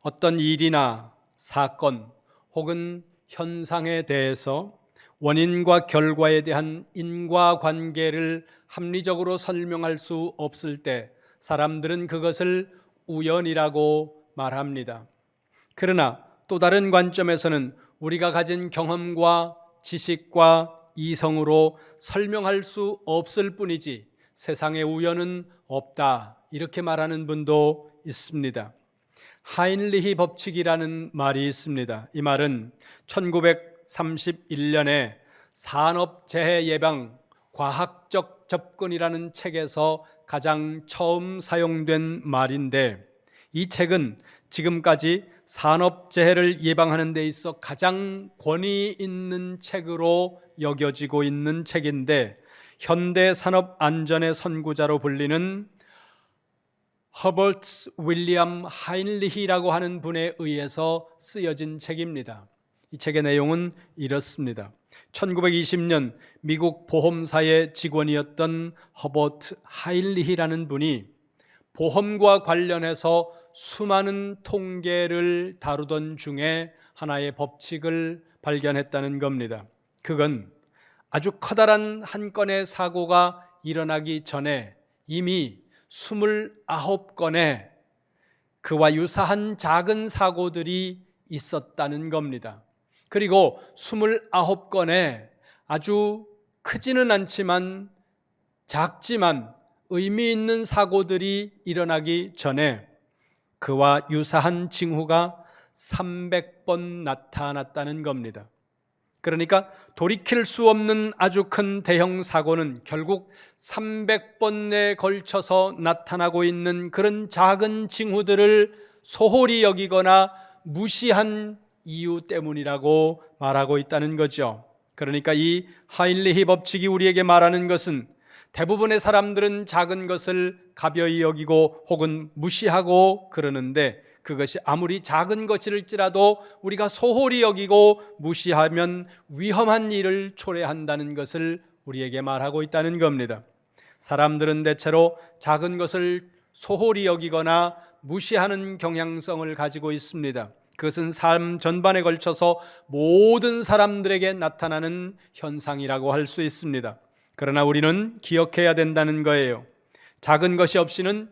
어떤 일이나 사건 혹은 현상에 대해서 원인과 결과에 대한 인과관계를 합리적으로 설명할 수 없을 때 사람들은 그것을 우연이라고 말합니다. 그러나 또 다른 관점에서는 우리가 가진 경험과 지식과 이성으로 설명할 수 없을 뿐이지 세상에 우연은 없다, 이렇게 말하는 분도 있습니다. 하인리히 법칙이라는 말이 있습니다. 이 말은 1931년에 산업재해 예방 과학적 접근이라는 책에서 가장 처음 사용된 말인데, 이 책은 지금까지 산업재해를 예방하는 데 있어 가장 권위 있는 책으로 여겨지고 있는 책인데, 현대 산업 안전의 선구자로 불리는 허버트 윌리엄 하인리히라고 하는 분에 의해서 쓰여진 책입니다. 이 책의 내용은 이렇습니다. 1920년 미국 보험사의 직원이었던 허버트 하인리히라는 분이 보험과 관련해서 수많은 통계를 다루던 중에 하나의 법칙을 발견했다는 겁니다. 그건 아주 커다란 한 건의 사고가 일어나기 전에 이미 29건의 그와 유사한 작은 사고들이 있었다는 겁니다. 그리고 29건의 아주 크지는 않지만 작지만 의미 있는 사고들이 일어나기 전에 그와 유사한 징후가 300번 나타났다는 겁니다. 그러니까 돌이킬 수 없는 아주 큰 대형 사고는 결국 300번에 걸쳐서 나타나고 있는 그런 작은 징후들을 소홀히 여기거나 무시한 이유 때문이라고 말하고 있다는 거죠. 그러니까 이 하인리히 법칙이 우리에게 말하는 것은 대부분의 사람들은 작은 것을 가벼이 여기고 혹은 무시하고 그러는데, 그것이 아무리 작은 것일지라도 우리가 소홀히 여기고 무시하면 위험한 일을 초래한다는 것을 우리에게 말하고 있다는 겁니다. 사람들은 대체로 작은 것을 소홀히 여기거나 무시하는 경향성을 가지고 있습니다. 그것은 삶 전반에 걸쳐서 모든 사람들에게 나타나는 현상이라고 할 수 있습니다. 그러나 우리는 기억해야 된다는 거예요. 작은 것이 없이는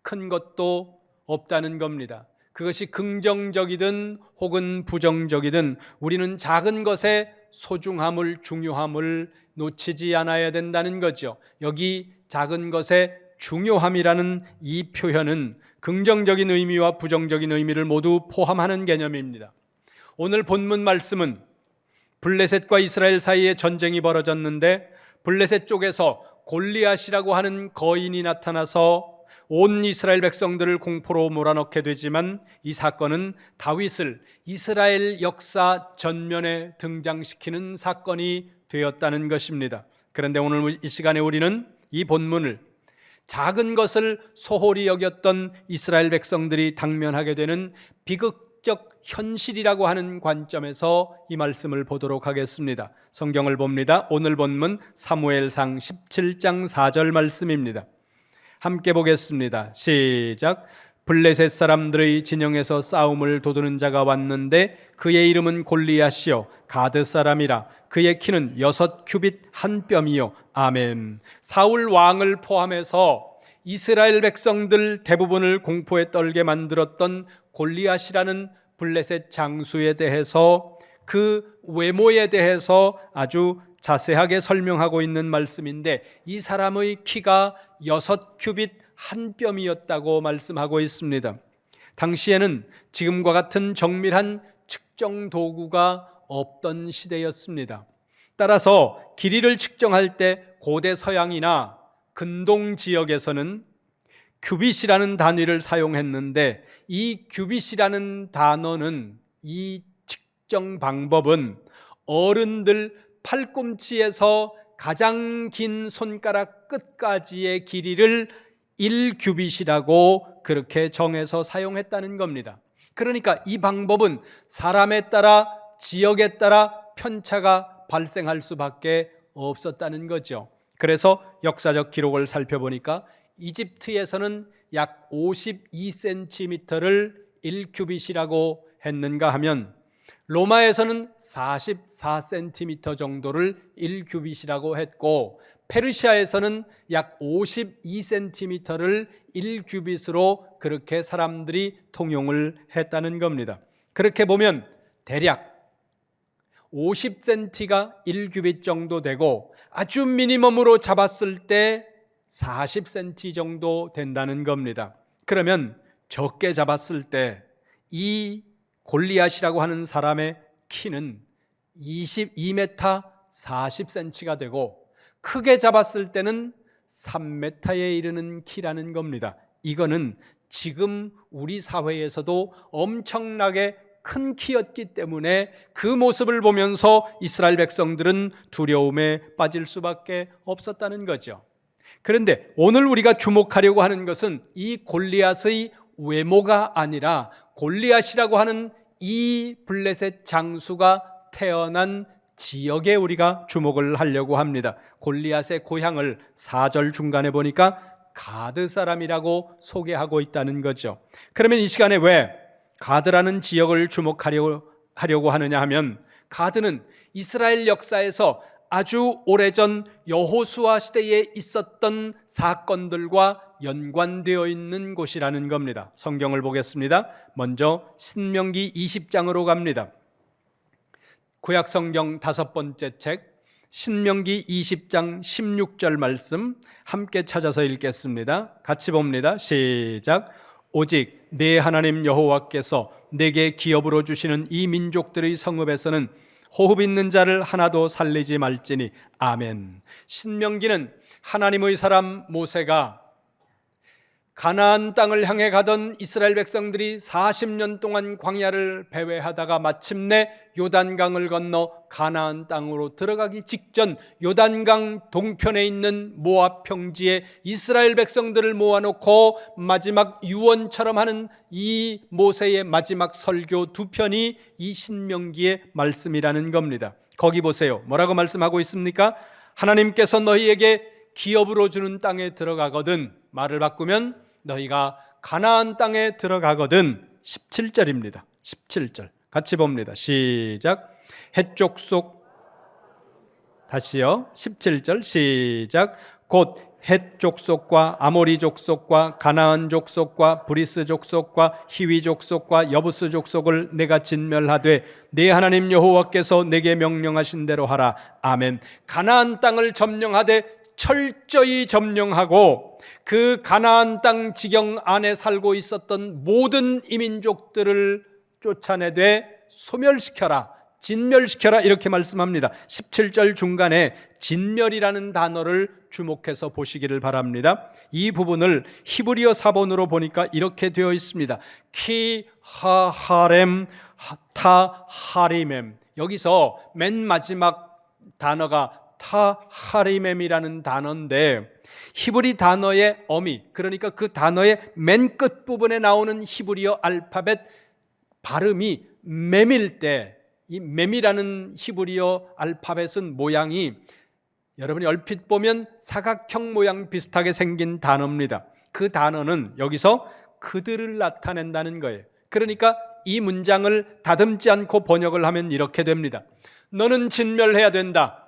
큰 것도 없다는 겁니다. 그것이 긍정적이든 혹은 부정적이든 우리는 작은 것의 소중함을, 중요함을 놓치지 않아야 된다는 거죠. 여기 작은 것의 중요함이라는 이 표현은 긍정적인 의미와 부정적인 의미를 모두 포함하는 개념입니다. 오늘 본문 말씀은 블레셋과 이스라엘 사이에 전쟁이 벌어졌는데, 블레셋 쪽에서 골리앗이라고 하는 거인이 나타나서 온 이스라엘 백성들을 공포로 몰아넣게 되지만, 이 사건은 다윗을 이스라엘 역사 전면에 등장시키는 사건이 되었다는 것입니다. 그런데 오늘 이 시간에 우리는 이 본문을 작은 것을 소홀히 여겼던 이스라엘 백성들이 당면하게 되는 비극적 현실이라고 하는 관점에서 이 말씀을 보도록 하겠습니다. 성경을 봅니다. 오늘 본문 사무엘상 17장 4절 말씀입니다. 함께 보겠습니다. 시작. 블레셋 사람들의 진영에서 싸움을 도두는 자가 왔는데 그의 이름은 골리앗이요 가드 사람이라. 그의 키는 6규빗 한 뼘이요. 아멘. 사울 왕을 포함해서 이스라엘 백성들 대부분을 공포에 떨게 만들었던 골리앗이라는 블레셋 장수에 대해서, 그 외모에 대해서 아주 자세하게 설명하고 있는 말씀인데, 이 사람의 키가 6규빗 한 뼘이었다고 말씀하고 있습니다. 당시에는 지금과 같은 정밀한 측정 도구가 없던 시대였습니다. 따라서 길이를 측정할 때 고대 서양이나 근동 지역에서는 규빗이라는 단위를 사용했는데, 이 규빗이라는 단어는, 이 측정 방법은 어른들 팔꿈치에서 가장 긴 손가락 끝까지의 길이를 1규빗이라고 그렇게 정해서 사용했다는 겁니다. 그러니까 이 방법은 사람에 따라, 지역에 따라 편차가 발생할 수밖에 없었다는 거죠. 그래서 역사적 기록을 살펴보니까 이집트에서는 약 52cm를 1큐빗이라고 했는가 하면 로마에서는 44cm 정도를 1큐빗이라고 했고 페르시아에서는 약 52cm를 1큐빗으로 그렇게 사람들이 통용을 했다는 겁니다. 그렇게 보면 대략 50cm가 1큐빗 정도 되고 아주 미니멈으로 잡았을 때 40cm 정도 된다는 겁니다. 그러면 적게 잡았을 때 이 골리앗이라고 하는 사람의 키는 22m 40cm가 되고 크게 잡았을 때는 3m에 이르는 키라는 겁니다. 이거는 지금 우리 사회에서도 엄청나게 큰 키였기 때문에 그 모습을 보면서 이스라엘 백성들은 두려움에 빠질 수밖에 없었다는 거죠. 그런데 오늘 우리가 주목하려고 하는 것은 이 골리앗의 외모가 아니라 골리앗이라고 하는 이 블레셋 장수가 태어난 지역에 우리가 주목을 하려고 합니다. 골리앗의 고향을 4절 중간에 보니까 가드 사람이라고 소개하고 있다는 거죠. 그러면 이 시간에 왜 가드라는 지역을 주목하려고 하느냐 하면 가드는 이스라엘 역사에서 아주 오래전 여호수아 시대에 있었던 사건들과 연관되어 있는 곳이라는 겁니다. 성경을 보겠습니다. 먼저 신명기 20장으로 갑니다. 구약 성경 5번째 책 신명기 20장 16절 말씀 함께 찾아서 읽겠습니다. 같이 봅니다. 시작. 오직 내 하나님 여호와께서 내게 기업으로 주시는 이 민족들의 성읍에서는 호흡 있는 자를 하나도 살리지 말지니 아멘. 신명기는 하나님의 사람 모세가 가나안 땅을 향해 가던 이스라엘 백성들이 40년 동안 광야를 배회하다가 마침내 요단강을 건너 가나안 땅으로 들어가기 직전 요단강 동편에 있는 모압 평지에 이스라엘 백성들을 모아놓고 마지막 유언처럼 하는 이 모세의 마지막 설교 2편이 이 신명기의 말씀이라는 겁니다. 거기 보세요. 뭐라고 말씀하고 있습니까? 하나님께서 너희에게 기업으로 주는 땅에 들어가거든, 말을 바꾸면 너희가 가나안 땅에 들어가거든. 17절입니다. 17절 같이 봅니다. 시작. 헷족 속 다시요. 17절 시작. 곧 헷 족속과 아모리 족속과 가나안 족속과 브리스 족속과 히위 족속과 여부스 족속을 내가 진멸하되 내 하나님 여호와께서 내게 명령하신 대로 하라. 아멘. 가나안 땅을 점령하되 철저히 점령하고 그 가나안 땅 지경 안에 살고 있었던 모든 이민족들을 쫓아내되 소멸시켜라, 진멸시켜라, 이렇게 말씀합니다. 17절 중간에 진멸이라는 단어를 주목해서 보시기를 바랍니다. 이 부분을 히브리어 사본으로 보니까 이렇게 되어 있습니다. 키 하하렘 타하리멤. 여기서 맨 마지막 단어가 타하리멤이라는 단어인데 히브리 단어의 어미, 그러니까 그 단어의 맨 끝부분에 나오는 히브리어 알파벳 발음이 맴일 때 이 맴이라는 히브리어 알파벳은 모양이 여러분이 얼핏 보면 사각형 모양 비슷하게 생긴 단어입니다. 그 단어는 여기서 그들을 나타낸다는 거예요. 그러니까 이 문장을 다듬지 않고 번역을 하면 이렇게 됩니다. 너는 진멸해야 된다.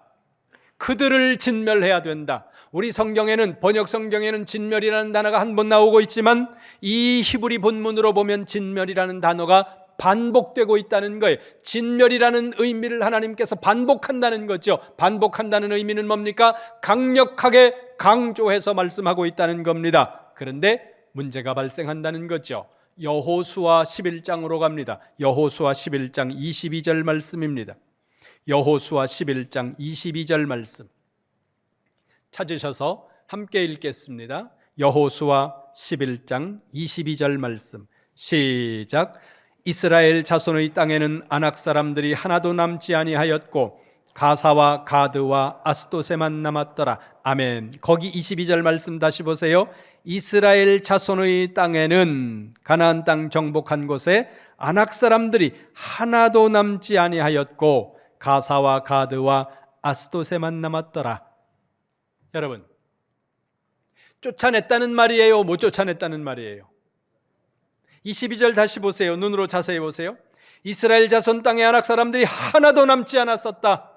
그들을 진멸해야 된다. 우리 성경에는, 번역 성경에는 진멸이라는 단어가 한 번 나오고 있지만 이 히브리 본문으로 보면 진멸이라는 단어가 반복되고 있다는 거예요. 진멸이라는 의미를 하나님께서 반복한다는 거죠. 반복한다는 의미는 뭡니까? 강력하게 강조해서 말씀하고 있다는 겁니다. 그런데 문제가 발생한다는 거죠. 여호수아 11장으로 갑니다. 여호수아 11장 22절 말씀입니다. 여호수아 11장 22절 말씀 찾으셔서 함께 읽겠습니다. 여호수아 11장 22절 말씀 시작. 이스라엘 자손의 땅에는 아낙 사람들이 하나도 남지 아니하였고 가사와 가드와 아스도세만 남았더라. 아멘. 거기 22절 말씀 다시 보세요. 이스라엘 자손의 땅에는, 가나안 땅 정복한 곳에 아낙 사람들이 하나도 남지 아니하였고 가사와 가드와 아스도세만 남았더라. 여러분, 쫓아냈다는 말이에요? 못 쫓아냈다는 말이에요? 22절 다시 보세요. 눈으로 자세히 보세요. 이스라엘 자손 땅에 아낙 사람들이 하나도 남지 않았었다.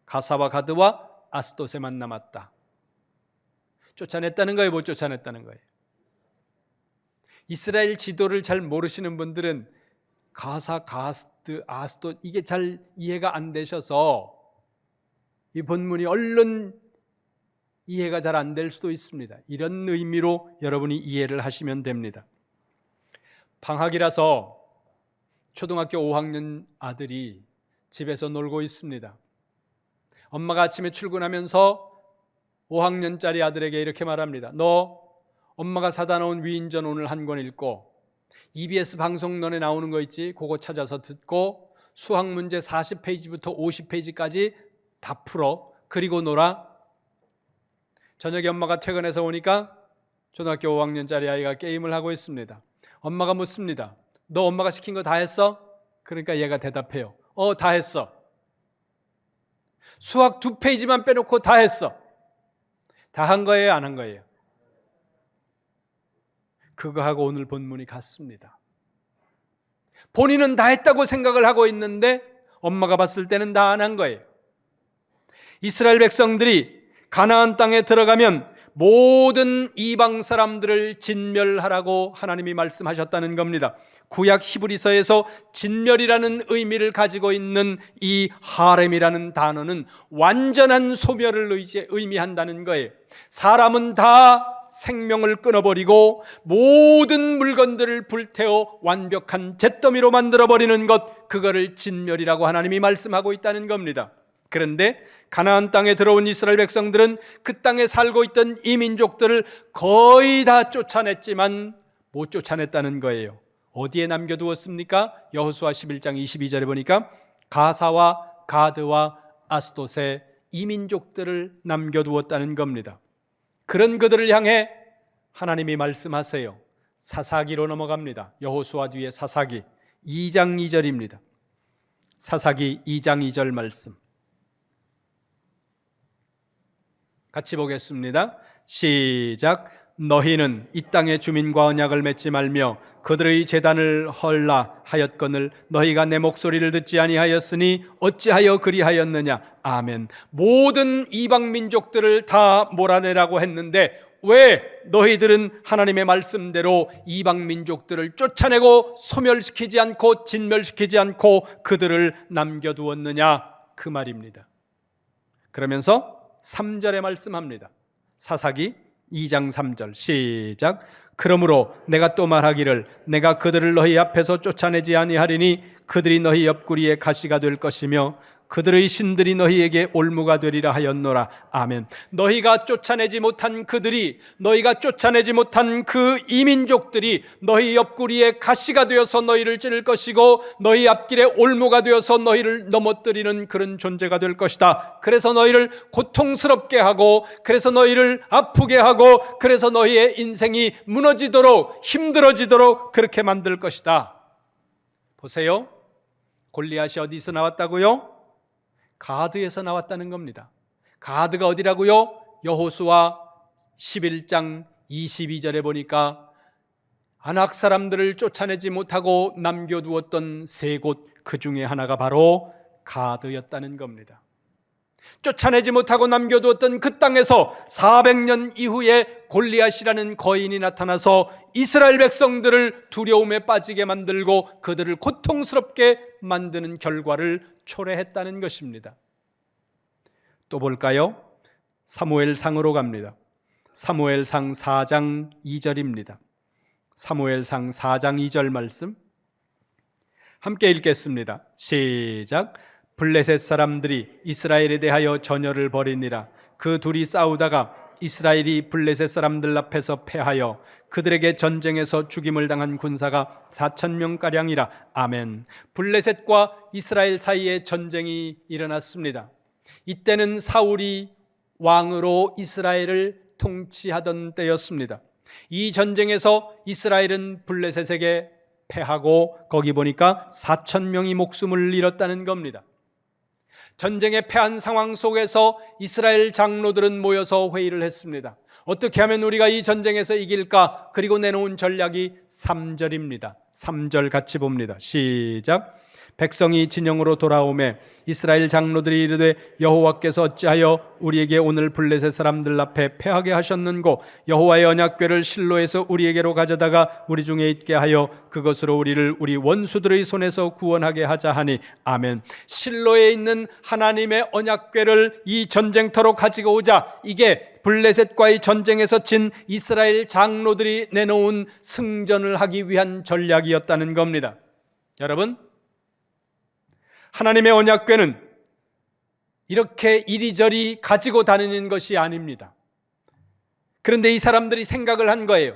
가사와 가드와 아스돗에만 남았다. 쫓아냈다는 거예요, 못 쫓아냈다는 거예요? 이스라엘 지도를 잘 모르시는 분들은 가사, 가드, 아스돗 이게 잘 이해가 안 되셔서 이 본문이 얼른 이해가 잘 안 될 수도 있습니다. 이런 의미로 여러분이 이해를 하시면 됩니다. 방학이라서 초등학교 5학년 아들이 집에서 놀고 있습니다. 엄마가 아침에 출근하면서 5학년짜리 아들에게 이렇게 말합니다. 너 엄마가 사다 놓은 위인전 오늘 한 권 읽고 EBS 방송론에 나오는 거 있지? 그거 찾아서 듣고 수학 문제 40페이지부터 50페이지까지 다 풀어. 그리고 놀아. 저녁에 엄마가 퇴근해서 오니까 초등학교 5학년짜리 아이가 게임을 하고 있습니다. 엄마가 묻습니다. 너 엄마가 시킨 거 다 했어? 그러니까 얘가 대답해요. 다 했어. 수학 2페이지만 빼놓고 다 했어. 다 한 거예요, 안 한 거예요? 그거하고 오늘 본문이 같습니다. 본인은 다 했다고 생각을 하고 있는데 엄마가 봤을 때는 다 안 한 거예요. 이스라엘 백성들이 가나안 땅에 들어가면 모든 이방 사람들을 진멸하라고 하나님이 말씀하셨다는 겁니다. 구약 히브리서에서 진멸이라는 의미를 가지고 있는 이 하렘이라는 단어는 완전한 소멸을 의미한다는 거예요. 사람은 다 생명을 끊어버리고 모든 물건들을 불태워 완벽한 잿더미로 만들어버리는 것, 그거를 진멸이라고 하나님이 말씀하고 있다는 겁니다. 그런데 가나안 땅에 들어온 이스라엘 백성들은 그 땅에 살고 있던 이민족들을 거의 다 쫓아냈지만 못 쫓아냈다는 거예요. 어디에 남겨두었습니까? 여호수아 11장 22절에 보니까 가사와 가드와 아스돗에 이민족들을 남겨두었다는 겁니다. 그런 그들을 향해 하나님이 말씀하세요. 사사기로 넘어갑니다. 여호수아 뒤에 사사기 2장 2절입니다. 사사기 2장 2절 말씀 같이 보겠습니다. 시작. 너희는 이 땅의 주민과 언약을 맺지 말며 그들의 제단을 헐라 하였거늘 너희가 내 목소리를 듣지 아니하였으니 어찌하여 그리하였느냐. 아멘. 모든 이방 민족들을 다 몰아내라고 했는데 왜 너희들은 하나님의 말씀대로 이방 민족들을 쫓아내고 소멸시키지 않고 진멸시키지 않고 그들을 남겨두었느냐, 그 말입니다. 그러면서 3절에 말씀합니다. 사사기 2장 3절 시작. 그러므로 내가 또 말하기를 내가 그들을 너희 앞에서 쫓아내지 아니하리니 그들이 너희 옆구리에 가시가 될 것이며 그들의 신들이 너희에게 올무가 되리라 하였노라. 아멘. 너희가 쫓아내지 못한 그들이, 너희가 쫓아내지 못한 그 이민족들이 너희 옆구리에 가시가 되어서 너희를 찌를 것이고 너희 앞길에 올무가 되어서 너희를 넘어뜨리는 그런 존재가 될 것이다. 그래서 너희를 고통스럽게 하고, 그래서 너희를 아프게 하고, 그래서 너희의 인생이 무너지도록 힘들어지도록 그렇게 만들 것이다. 보세요. 골리앗이 어디서 나왔다고요? 가드에서 나왔다는 겁니다. 가드가 어디라고요? 여호수아 11장 22절에 보니까 아낙 사람들을 쫓아내지 못하고 남겨두었던 세 곳, 그 중에 하나가 바로 가드였다는 겁니다. 쫓아내지 못하고 남겨두었던 그 땅에서 400년 이후에 골리앗이라는 거인이 나타나서 이스라엘 백성들을 두려움에 빠지게 만들고 그들을 고통스럽게 만드는 결과를 초래했다는 것입니다. 또 볼까요? 사무엘상으로 갑니다. 사무엘상 4장 2절입니다. 사무엘상 4장 2절 말씀 함께 읽겠습니다. 시작. 블레셋 사람들이 이스라엘에 대하여 전열을 벌이니라. 그 둘이 싸우다가 이스라엘이 블레셋 사람들 앞에서 패하여 그들에게 전쟁에서 죽임을 당한 군사가 4,000명가량이라. 아멘. 블레셋과 이스라엘 사이에 전쟁이 일어났습니다. 이때는 사울이 왕으로 이스라엘을 통치하던 때였습니다. 이 전쟁에서 이스라엘은 블레셋에게 패하고 거기 보니까 4,000명이 목숨을 잃었다는 겁니다. 전쟁에 패한 상황 속에서 이스라엘 장로들은 모여서 회의를 했습니다. 어떻게 하면 우리가 이 전쟁에서 이길까? 그리고 내놓은 전략이 3절입니다. 3절 같이 봅니다. 시작. 백성이 진영으로 돌아오매 이스라엘 장로들이 이르되 여호와께서 어찌하여 우리에게 오늘 블레셋 사람들 앞에 패하게 하셨는고 여호와의 언약궤를 실로에서 우리에게로 가져다가 우리 중에 있게 하여 그것으로 우리를 우리 원수들의 손에서 구원하게 하자 하니 아멘. 실로에 있는 하나님의 언약궤를 이 전쟁터로 가지고 오자. 이게 블레셋과의 전쟁에서 진 이스라엘 장로들이 내놓은 승전을 하기 위한 전략이었다는 겁니다. 여러분, 하나님의 언약궤는 이렇게 이리저리 가지고 다니는 것이 아닙니다. 그런데 이 사람들이 생각을 한 거예요.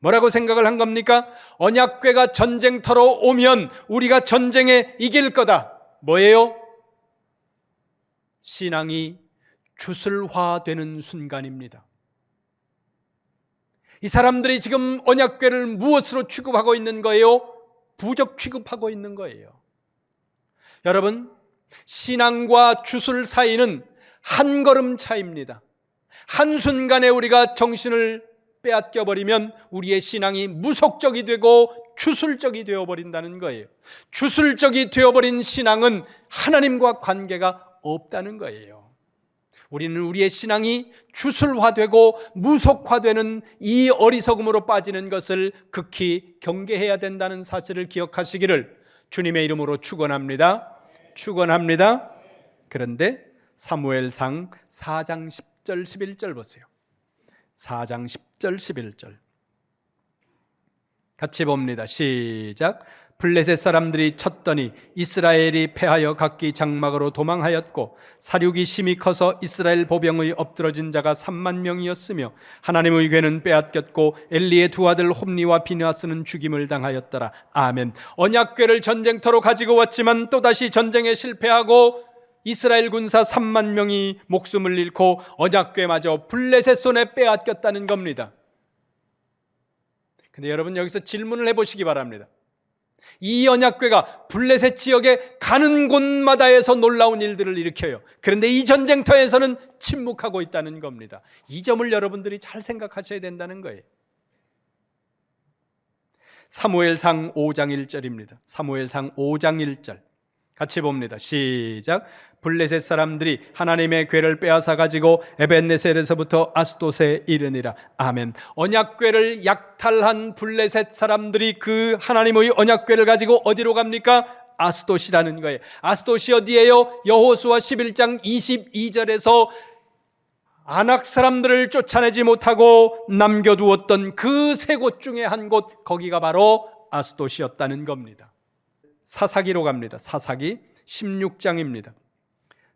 뭐라고 생각을 한 겁니까? 언약궤가 전쟁터로 오면 우리가 전쟁에 이길 거다. 뭐예요? 신앙이 주술화되는 순간입니다. 이 사람들이 지금 언약궤를 무엇으로 취급하고 있는 거예요? 부적 취급하고 있는 거예요. 여러분, 신앙과 주술 사이는 한 걸음 차이입니다. 한순간에 우리가 정신을 빼앗겨 버리면 우리의 신앙이 무속적이 되고 주술적이 되어버린다는 거예요. 주술적이 되어버린 신앙은 하나님과 관계가 없다는 거예요. 우리는 우리의 신앙이 주술화되고 무속화되는 이 어리석음으로 빠지는 것을 극히 경계해야 된다는 사실을 기억하시기를 주님의 이름으로 축원합니다. 축원합니다. 그런데 사무엘상 4장 10절 11절 보세요. 4장 10절 11절 같이 봅니다. 시작. 블레셋 사람들이 쳤더니 이스라엘이 패하여 각기 장막으로 도망하였고 사륙이 심히 커서 이스라엘 보병의 엎드러진 자가 3만 명이었으며 하나님의 궤는 빼앗겼고 엘리의 두 아들 홈리와 비느하스는 죽임을 당하였더라. 아멘. 언약궤를 전쟁터로 가지고 왔지만 또다시 전쟁에 실패하고 이스라엘 군사 3만 명이 목숨을 잃고 언약궤마저 블레셋 손에 빼앗겼다는 겁니다. 근데 여러분, 여기서 질문을 해보시기 바랍니다. 이 언약궤가 블레셋 지역에 가는 곳마다에서 놀라운 일들을 일으켜요. 그런데 이 전쟁터에서는 침묵하고 있다는 겁니다. 이 점을 여러분들이 잘 생각하셔야 된다는 거예요. 사무엘상 5장 1절입니다. 사무엘상 5장 1절 같이 봅니다. 시작. 블레셋 사람들이 하나님의 궤를 빼앗아 가지고 에벤네셀에서부터 아스돗에 이르니라. 아멘. 언약궤를 약탈한 블레셋 사람들이 그 하나님의 언약궤를 가지고 어디로 갑니까? 아스돗이라는 거예요. 아스돗이 어디예요? 여호수아 11장 22절에서 아낙 사람들을 쫓아내지 못하고 남겨두었던 그 세 곳 중에 한 곳, 거기가 바로 아스돗이었다는 겁니다. 사사기로 갑니다. 사사기 16장입니다.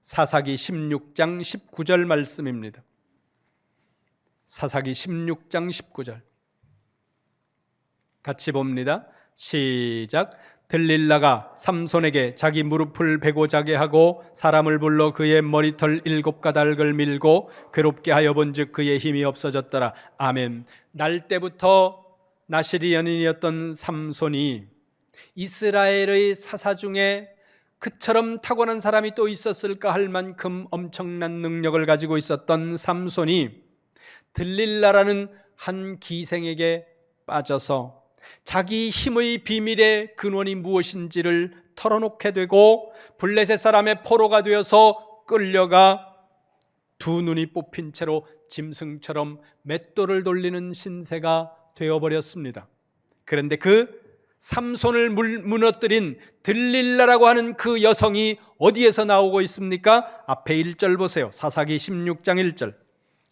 사사기 16장 19절 말씀입니다. 사사기 16장 19절 같이 봅니다. 시작. 들릴라가 삼손에게 자기 무릎을 베고 자게 하고 사람을 불러 그의 머리털 7가닥을 밀고 괴롭게 하여 본즉 그의 힘이 없어졌더라. 아멘. 날 때부터 나실이 연인이었던 삼손이 이스라엘의 사사 중에 그처럼 타고난 사람이 또 있었을까 할 만큼 엄청난 능력을 가지고 있었던 삼손이 들릴라라는 한 기생에게 빠져서 자기 힘의 비밀의 근원이 무엇인지를 털어놓게 되고 블레셋 사람의 포로가 되어서 끌려가 두 눈이 뽑힌 채로 짐승처럼 맷돌을 돌리는 신세가 되어버렸습니다. 그런데 그 삼손을 무너뜨린 들릴라라고 하는 그 여성이 어디에서 나오고 있습니까? 앞에 1절 보세요. 사사기 16장 1절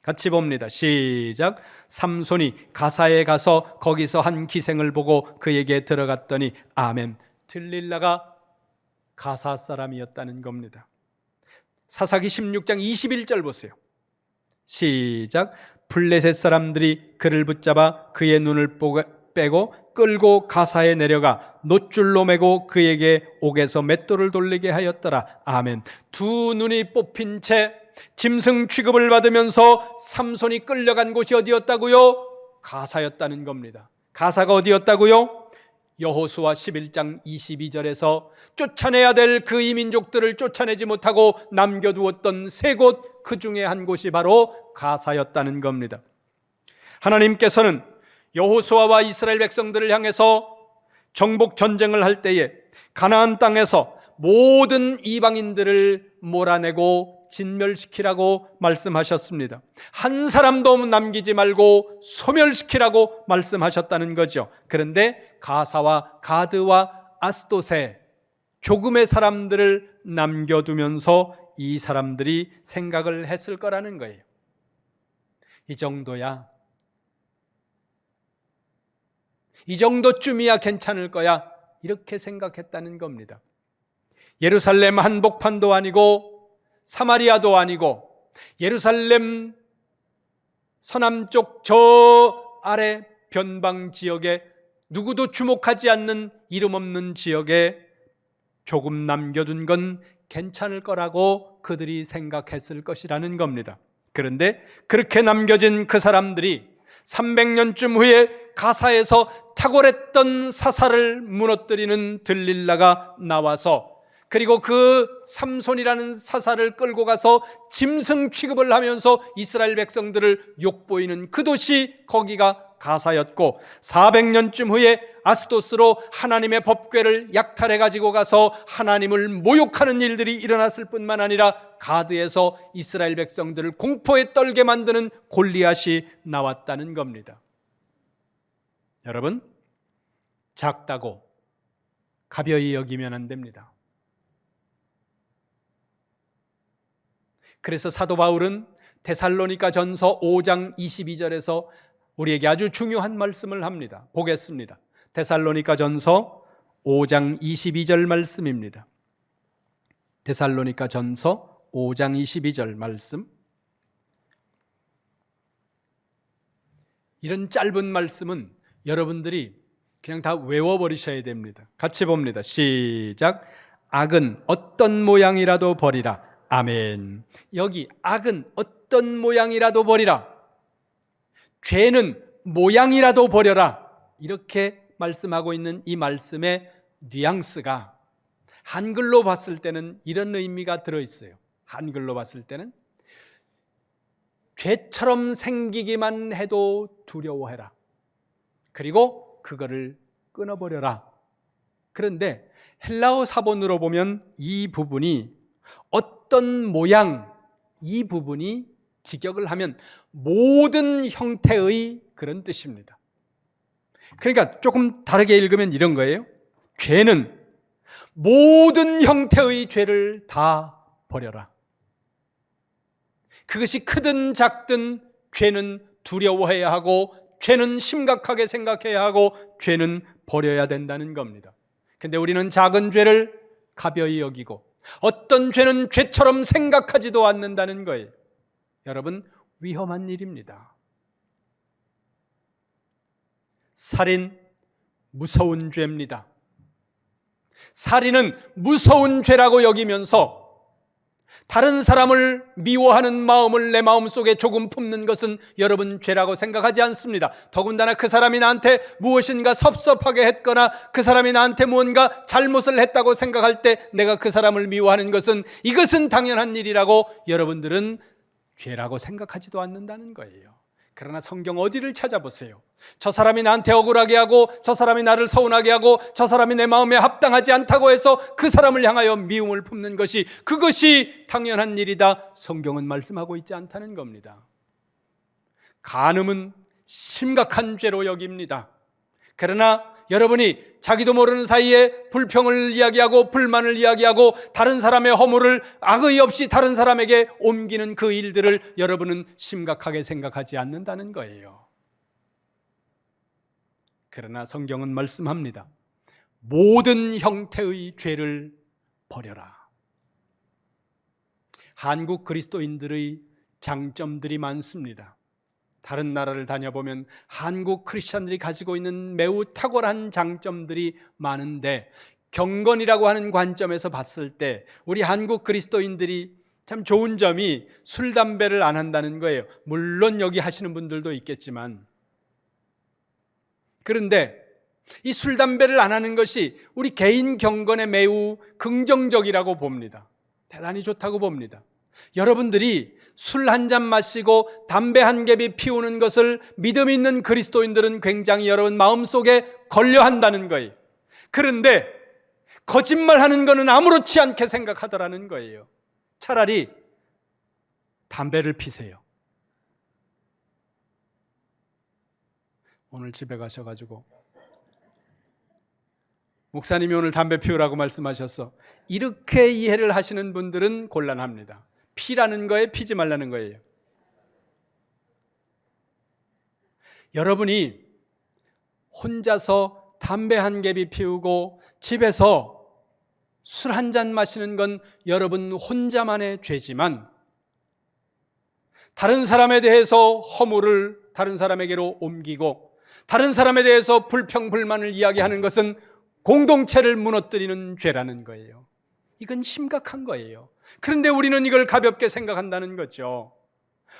같이 봅니다. 시작. 삼손이 가사에 가서 거기서 한 기생을 보고 그에게 들어갔더니 아멘. 들릴라가 가사 사람이었다는 겁니다. 사사기 16장 21절 보세요. 시작. 블레셋 사람들이 그를 붙잡아 그의 눈을 빼고 끌고 가사에 내려가 놋줄로 매고 그에게 옥에서 맷돌을 돌리게 하였더라. 아멘. 두 눈이 뽑힌 채 짐승 취급을 받으면서 삼손이 끌려간 곳이 어디였다고요? 가사였다는 겁니다. 가사가 어디였다고요? 여호수아 11장 22절에서 쫓아내야 될 그 이민족들을 쫓아내지 못하고 남겨두었던 세 곳, 그 중에 한 곳이 바로 가사였다는 겁니다. 하나님께서는 여호수아와 이스라엘 백성들을 향해서 정복 전쟁을 할 때에 가나안 땅에서 모든 이방인들을 몰아내고 진멸시키라고 말씀하셨습니다. 한 사람도 남기지 말고 소멸시키라고 말씀하셨다는 거죠. 그런데 가사와 가드와 아스돗에 조금의 사람들을 남겨두면서 이 사람들이 생각을 했을 거라는 거예요. 이 정도야, 이 정도쯤이야 괜찮을 거야, 이렇게 생각했다는 겁니다. 예루살렘 한복판도 아니고 사마리아도 아니고 예루살렘 서남쪽 저 아래 변방 지역에 누구도 주목하지 않는 이름 없는 지역에 조금 남겨둔 건 괜찮을 거라고 그들이 생각했을 것이라는 겁니다. 그런데 그렇게 남겨진 그 사람들이 300년쯤 후에 가사에서 탁월했던 사사를 무너뜨리는 들릴라가 나와서, 그리고 그 삼손이라는 사사를 끌고 가서 짐승 취급을 하면서 이스라엘 백성들을 욕보이는 그 도시, 거기가 가사였고, 400년쯤 후에 아스돗으로 하나님의 법궤를 약탈해 가지고 가서 하나님을 모욕하는 일들이 일어났을 뿐만 아니라 가드에서 이스라엘 백성들을 공포에 떨게 만드는 골리앗이 나왔다는 겁니다. 여러분, 작다고 가벼이 여기면 안 됩니다. 그래서 사도 바울은 데살로니가 전서 5장 22절에서 우리에게 아주 중요한 말씀을 합니다. 보겠습니다. 데살로니가 전서 5장 22절 말씀입니다. 데살로니가 전서 5장 22절 말씀. 이런 짧은 말씀은 여러분들이 그냥 다 외워버리셔야 됩니다. 같이 봅니다. 시작. 악은 어떤 모양이라도 버리라. 아멘. 여기 악은 어떤 모양이라도 버리라, 죄는 모양이라도 버려라, 이렇게 말씀하고 있는 이 말씀의 뉘앙스가 한글로 봤을 때는 이런 의미가 들어있어요. 한글로 봤을 때는 죄처럼 생기기만 해도 두려워해라, 그리고 그거를 끊어버려라. 그런데 헬라어 사본으로 보면 이 부분이 어떤 모양, 이 부분이 직역을 하면 모든 형태의 그런 뜻입니다. 그러니까 조금 다르게 읽으면 이런 거예요. 죄는 모든 형태의 죄를 다 버려라. 그것이 크든 작든 죄는 두려워해야 하고, 죄는 심각하게 생각해야 하고, 죄는 버려야 된다는 겁니다. 근데 우리는 작은 죄를 가벼이 여기고 어떤 죄는 죄처럼 생각하지도 않는다는 거예요. 여러분, 위험한 일입니다. 살인, 무서운 죄입니다. 살인은 무서운 죄라고 여기면서 다른 사람을 미워하는 마음을 내 마음속에 조금 품는 것은 여러분 죄라고 생각하지 않습니다. 더군다나 그 사람이 나한테 무엇인가 섭섭하게 했거나 그 사람이 나한테 무언가 잘못을 했다고 생각할 때 내가 그 사람을 미워하는 것은, 이것은 당연한 일이라고 여러분들은 죄라고 생각하지도 않는다는 거예요. 그러나 성경 어디를 찾아보세요. 저 사람이 나한테 억울하게 하고, 저 사람이 나를 서운하게 하고, 저 사람이 내 마음에 합당하지 않다고 해서 그 사람을 향하여 미움을 품는 것이, 그것이 당연한 일이다, 성경은 말씀하고 있지 않다는 겁니다. 간음은 심각한 죄로 여깁니다. 그러나 여러분이 자기도 모르는 사이에 불평을 이야기하고 불만을 이야기하고 다른 사람의 허물을 악의 없이 다른 사람에게 옮기는 그 일들을 여러분은 심각하게 생각하지 않는다는 거예요. 그러나 성경은 말씀합니다. 모든 형태의 죄를 버려라. 한국 그리스도인들의 장점들이 많습니다. 다른 나라를 다녀보면 한국 크리스찬들이 가지고 있는 매우 탁월한 장점들이 많은데, 경건이라고 하는 관점에서 봤을 때 우리 한국 그리스도인들이 참 좋은 점이 술, 담배를 안 한다는 거예요. 물론 여기 하시는 분들도 있겠지만, 그런데 이 술, 담배를 안 하는 것이 우리 개인 경건에 매우 긍정적이라고 봅니다. 대단히 좋다고 봅니다. 여러분들이 술 한 잔 마시고 담배 한 갭이 피우는 것을 믿음 있는 그리스도인들은 굉장히 여러분 마음속에 걸려 한다는 거예요. 그런데 거짓말하는 것은 아무렇지 않게 생각하더라는 거예요. 차라리 담배를 피세요. 오늘 집에 가셔가지고 목사님이 오늘 담배 피우라고 말씀하셨어. 이렇게 이해를 하시는 분들은 곤란합니다. 피라는 거에 피지 말라는 거예요. 여러분이 혼자서 담배 한 갭이 피우고 집에서 술 한 잔 마시는 건 여러분 혼자만의 죄지만 다른 사람에 대해서 허물을 다른 사람에게로 옮기고 다른 사람에 대해서 불평불만을 이야기하는 것은 공동체를 무너뜨리는 죄라는 거예요. 이건 심각한 거예요. 그런데 우리는 이걸 가볍게 생각한다는 거죠.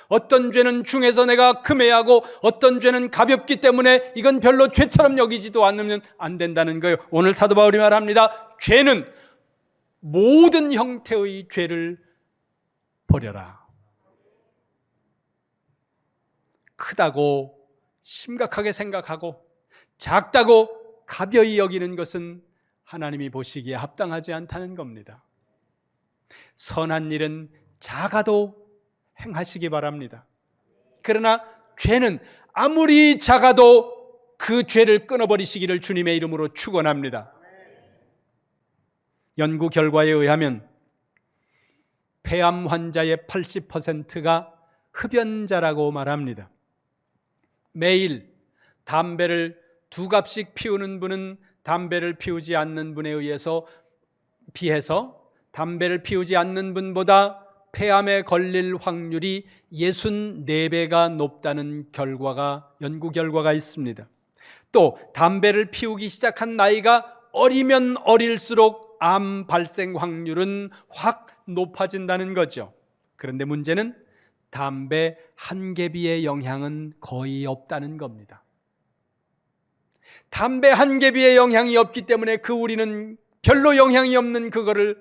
어떤 죄는 중에서 내가 금해하고 어떤 죄는 가볍기 때문에 이건 별로 죄처럼 여기지도 않으면 안 된다는 거예요. 오늘 사도 바울이 말합니다. 죄는 모든 형태의 죄를 버려라. 크다고 심각하게 생각하고 작다고 가벼이 여기는 것은 하나님이 보시기에 합당하지 않다는 겁니다. 선한 일은 작아도 행하시기 바랍니다. 그러나 죄는 아무리 작아도 그 죄를 끊어버리시기를 주님의 이름으로 축원합니다. 연구 결과에 의하면 폐암 환자의 80%가 흡연자라고 말합니다. 매일 담배를 2갑씩 피우는 분은 담배를 피우지 않는 분에 비해서 담배를 피우지 않는 분보다 폐암에 걸릴 확률이 64배가 높다는 연구 결과가 있습니다. 또 담배를 피우기 시작한 나이가 어리면 어릴수록 암 발생 확률은 확 높아진다는 거죠. 그런데 문제는 담배 한 개비의 영향은 거의 없다는 겁니다. 담배 한 개비의 영향이 없기 때문에 우리는 별로 영향이 없는 그거를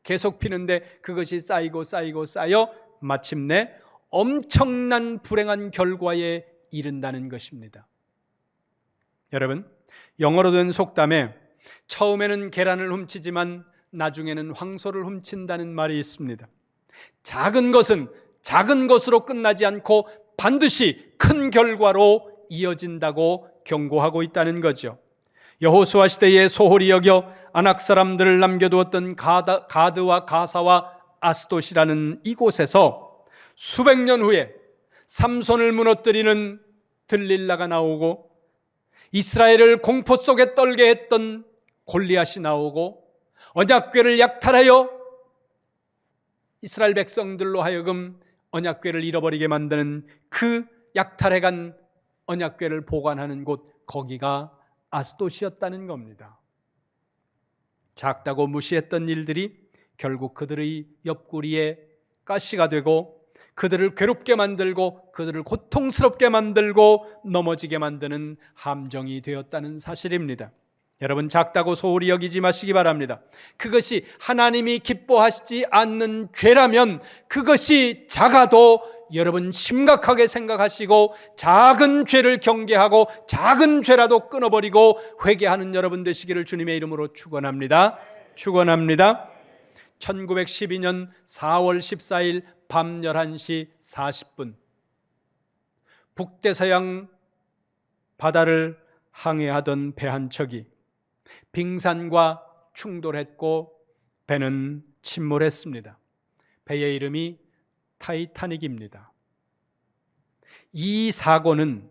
계속 피는데 그것이 쌓이고 쌓여 마침내 엄청난 불행한 결과에 이른다는 것입니다. 여러분, 영어로 된 속담에 처음에는 계란을 훔치지만 나중에는 황소를 훔친다는 말이 있습니다. 작은 것은 작은 것으로 끝나지 않고 반드시 큰 결과로 이어진다고 경고하고 있다는 거죠. 여호수아 시대에 소홀히 여겨 아낙 사람들을 남겨두었던 가드와 가사와 아스돗이라는 이곳에서 수백 년 후에 삼손을 무너뜨리는 들릴라가 나오고 이스라엘을 공포 속에 떨게 했던 골리앗이 나오고 언약궤를 약탈하여 이스라엘 백성들로 하여금 언약궤를 잃어버리게 만드는 그 약탈해간 언약궤를 보관하는 곳, 거기가 아스돗이었다는 겁니다. 작다고 무시했던 일들이 결국 그들의 옆구리에 가시가 되고 그들을 괴롭게 만들고 그들을 고통스럽게 만들고 넘어지게 만드는 함정이 되었다는 사실입니다. 여러분, 작다고 소홀히 여기지 마시기 바랍니다. 그것이 하나님이 기뻐하시지 않는 죄라면 그것이 작아도 여러분 심각하게 생각하시고 작은 죄를 경계하고 작은 죄라도 끊어버리고 회개하는 여러분 되시기를 주님의 이름으로 축원합니다. 1912년 4월 14일 밤 11시 40분 북대서양 바다를 항해하던 배 한 척이 빙산과 충돌했고 배는 침몰했습니다. 배의 이름이 타이타닉입니다. 이 사고는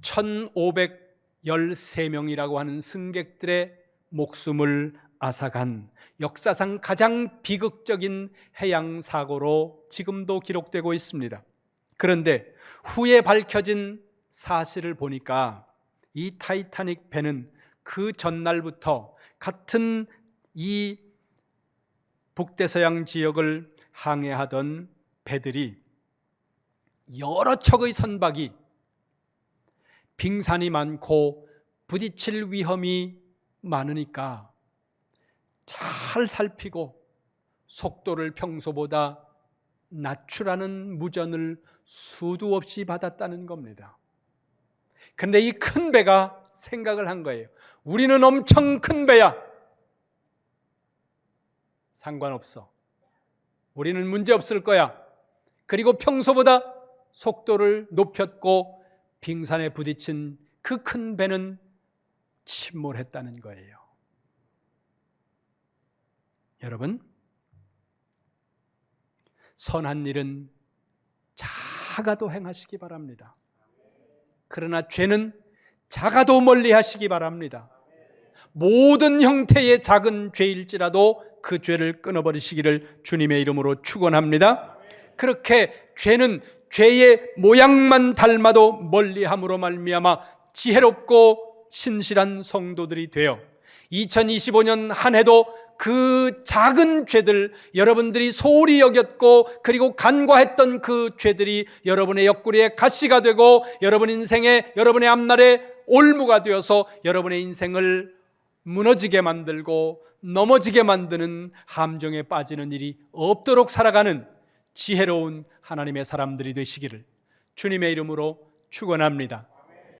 1513명이라고 하는 승객들의 목숨을 앗아간 역사상 가장 비극적인 해양 사고로 지금도 기록되고 있습니다. 그런데 후에 밝혀진 사실을 보니까 이 타이타닉 배는 그 전날부터 같은 이 북대서양 지역을 항해하던 배들이 여러 척의 선박이 빙산이 많고 부딪힐 위험이 많으니까 잘 살피고 속도를 평소보다 낮추라는 무전을 수도 없이 받았다는 겁니다. 그런데 이 큰 배가 생각을 한 거예요. 우리는 엄청 큰 배야. 상관없어. 우리는 문제 없을 거야. 그리고 평소보다 속도를 높였고 빙산에 부딪힌 그 큰 배는 침몰했다는 거예요. 여러분, 선한 일은 작아도 행하시기 바랍니다. 그러나 죄는 작아도 멀리 하시기 바랍니다. 모든 형태의 작은 죄일지라도 그 죄를 끊어버리시기를 주님의 이름으로 축원합니다. 그렇게 죄는 죄의 모양만 닮아도 멀리함으로 말미암아 지혜롭고 신실한 성도들이 되어 2025년 한 해도 그 작은 죄들, 여러분들이 소홀히 여겼고 그리고 간과했던 그 죄들이 여러분의 옆구리에 가시가 되고 여러분 인생에, 여러분의 앞날에 올무가 되어서 여러분의 인생을 무너지게 만들고 넘어지게 만드는 함정에 빠지는 일이 없도록 살아가는 지혜로운 하나님의 사람들이 되시기를 주님의 이름으로 축원합니다.